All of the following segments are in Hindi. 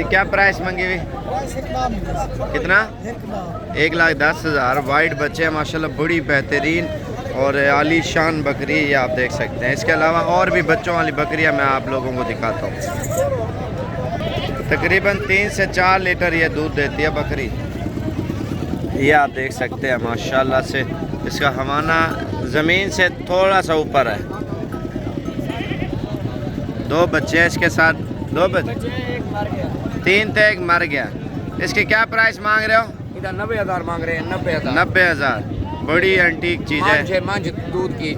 क्या प्राइस मांगी हुई? कितना? 1,10,000। वाइट बच्चे हैं माशाल्लाह, बड़ी बेहतरीन और आलीशान बकरी ये आप देख सकते हैं। इसके अलावा और भी बच्चों वाली बकरियां मैं आप लोगों को दिखाता हूँ। तकरीबन 3 से 4 लीटर ये दूध देती है बकरी। ये आप देख सकते हैं माशाल्लाह से। इसका हवाना ज़मीन से थोड़ा सा ऊपर है। 2 बच्चे हैं इसके साथ। 2 बच्चे, 3 थे, एक मर गया। इसके क्या प्राइस मांग रहे हो? इधर 90,000 मांग रहे हैं। 90,000। 90,000। बड़ी एंटीक चीज़ है। मंज दूध की।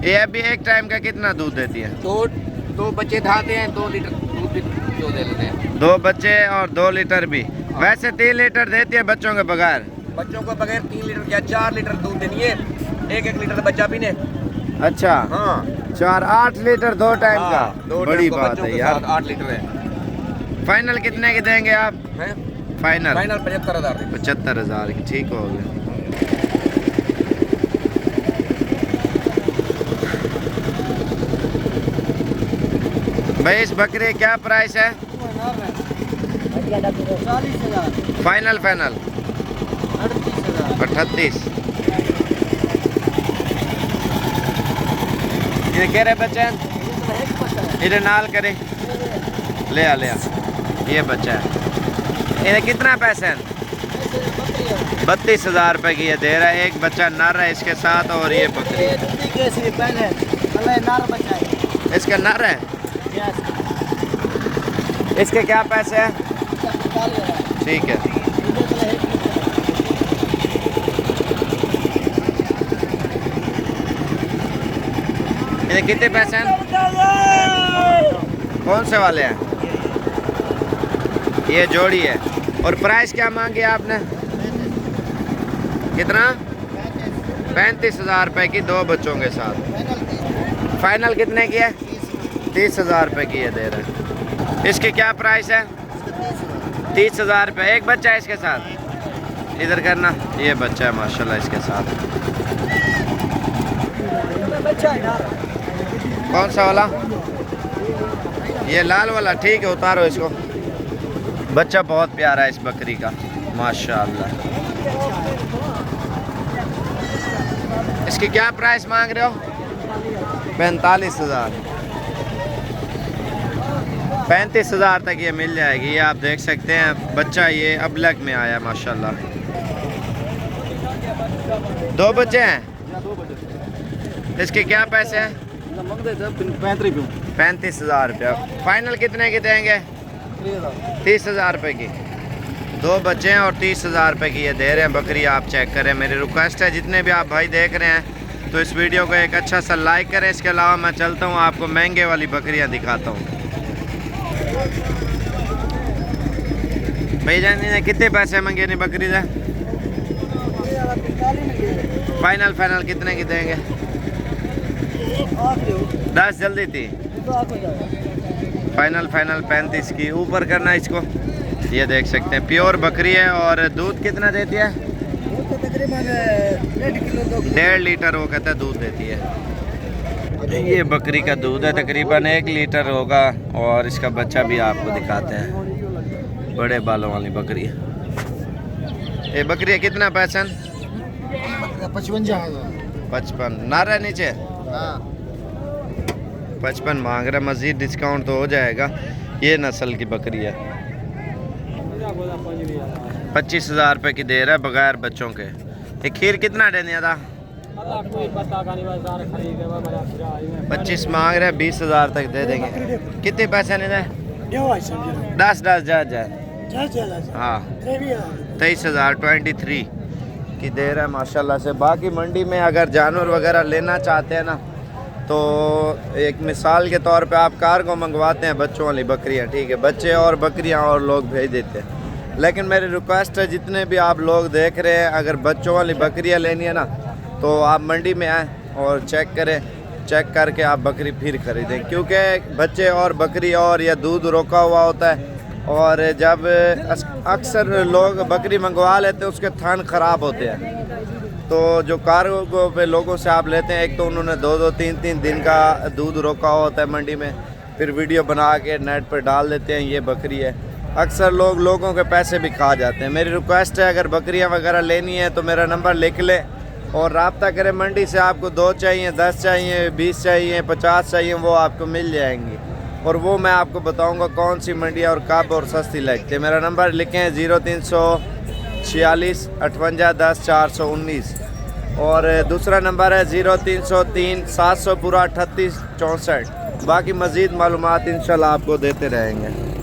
ये अभी एक टाइम का कितना दूध देती है? 2 बच्चे खाते हैं, 2 लीटर दूध भी जो दे लेते हैं। 2 बच्चे और 2 लीटर भी। वैसे 3 लीटर देती है बच्चों के बगैर। बच्चों को बगैर 3 लीटर क्या 4 लीटर दूध देनी है। 1-1 लीटर बच्चा पीने। अच्छा हाँ 8 लीटर 2 टाइम का। बड़ी बात है यार। 8 लीटर है। फाइनल कितने की देंगे आप? फाइनल 75,000। 75,000 की। ठीक हो गया। भाई इस बकरी क्या प्राइस है? 40,000। फाइनल 38। ये कह रहे बच्चे इधर नाल करे ले आ ये बच्चा है। इन्हें कितना पैसे हैं? 32,000 रुपए की ये दे रहा है। एक बच्चा नर है इसके साथ और ये बकरी इसका नर है। इसके क्या पैसे हैं? ठीक है। इन्हें कितने पैसे हैं? कौन से वाले हैं? ये जोड़ी है। और प्राइस क्या मांगी आपने? कितना? 35,000 रुपए की 2 बच्चों के साथ। फाइनल कितने की है? 30,000 रुपए की ये दे रहे हैं। इसकी क्या प्राइस है? 30,000 रुपये। एक बच्चा है इसके साथ। इधर करना। ये बच्चा है माशाल्लाह इसके साथ। कौन सा वाला? ये लाल वाला। ठीक है उतारो इसको। बच्चा बहुत प्यारा है इस बकरी का माशाल्लाह। इसकी क्या प्राइस मांग रहे हो? 45,000। 35,000 तक ये मिल जाएगी। ये आप देख सकते हैं बच्चा ये अबलग में आया माशाल्लाह। 2 बच्चे हैं। इसके क्या पैसे हैं? 35,000 रुपया। फाइनल कितने की देंगे? 30,000 रुपये की। 2 बच्चे हैं और 30,000 रुपये की ये दे रहे हैं बकरी। आप चेक करें। मेरी रिक्वेस्ट है जितने भी आप भाई देख रहे हैं तो इस वीडियो को एक अच्छा सा लाइक करें। इसके अलावा मैं चलता हूँ आपको महंगे वाली बकरियाँ दिखाता हूँ। भाई जान ने कितने पैसे मांगे नहीं बकरी से? फाइनल कितने की देंगे? 10 जल्दी थी। फाइनल 35 की। ऊपर करना इसको। ये देख सकते हैं प्योर बकरी है। और दूध कितना देती है? तकरीबन 1.5 लीटर वो कहता है दूध देती है। ये बकरी का दूध है तकरीबन 1 लीटर होगा। और इसका बच्चा भी आपको दिखाते हैं। बड़े बालों वाली बकरी है। ये बकरी है। कितना पैसा? 55। नारा नीचे 55 मांग रहा। मज़ीद डिस्काउंट तो हो जाएगा। ये नस्ल की बकरी है। 25,000 रुपये की दे रहा है बगैर बच्चों के। ये खीर कितना देने था? 25 मांग रहे हैं। 20,000 तक दे देंगे। कितने पैसे नहीं दे? 10 जाए। हाँ 23,000 23 की दे रहा है माशाल्लाह से। बाकी मंडी में अगर जानवर वगैरह लेना चाहते हैं ना तो एक मिसाल के तौर पे आप कार्गो मंगवाते हैं बच्चों वाली बकरियां। ठीक है बच्चे और बकरियां और लोग भेज देते हैं। लेकिन मेरी रिक्वेस्ट है जितने भी आप लोग देख रहे हैं अगर बच्चों वाली बकरियां लेनी है ना तो आप मंडी में आएँ और चेक करें। चेक करके आप बकरी फिर खरीदें क्योंकि बच्चे और बकरी और या दूध रोका हुआ होता है। और जब अक्सर लोग बकरी मंगवा लेते हैं उसके थन ख़राब होते हैं। तो जो कार्गो पे लोगों से आप लेते हैं, एक तो उन्होंने 2-2, 3-3 दिन का दूध रोका होता है मंडी में, फिर वीडियो बना के नेट पर डाल देते हैं ये बकरी है। अक्सर लोगों के पैसे भी खा जाते हैं। मेरी रिक्वेस्ट है, अगर बकरियां वगैरह लेनी है तो मेरा नंबर लिख ले और रब्ता करें मंडी से। आपको 2 चाहिए, 10 चाहिए, 20 चाहिए, 50 चाहिए, वो आपको मिल जाएंगी और वो मैं आपको बताऊंगा कौन सी मंडी और कब और सस्ती लगती है। मेरा नंबर लिखें 0346 58 10 419 और दूसरा नंबर है 0303 700 पूरा 38 64। बाकी मज़ीद मालूमात इंशाल्लाह आपको देते रहेंगे।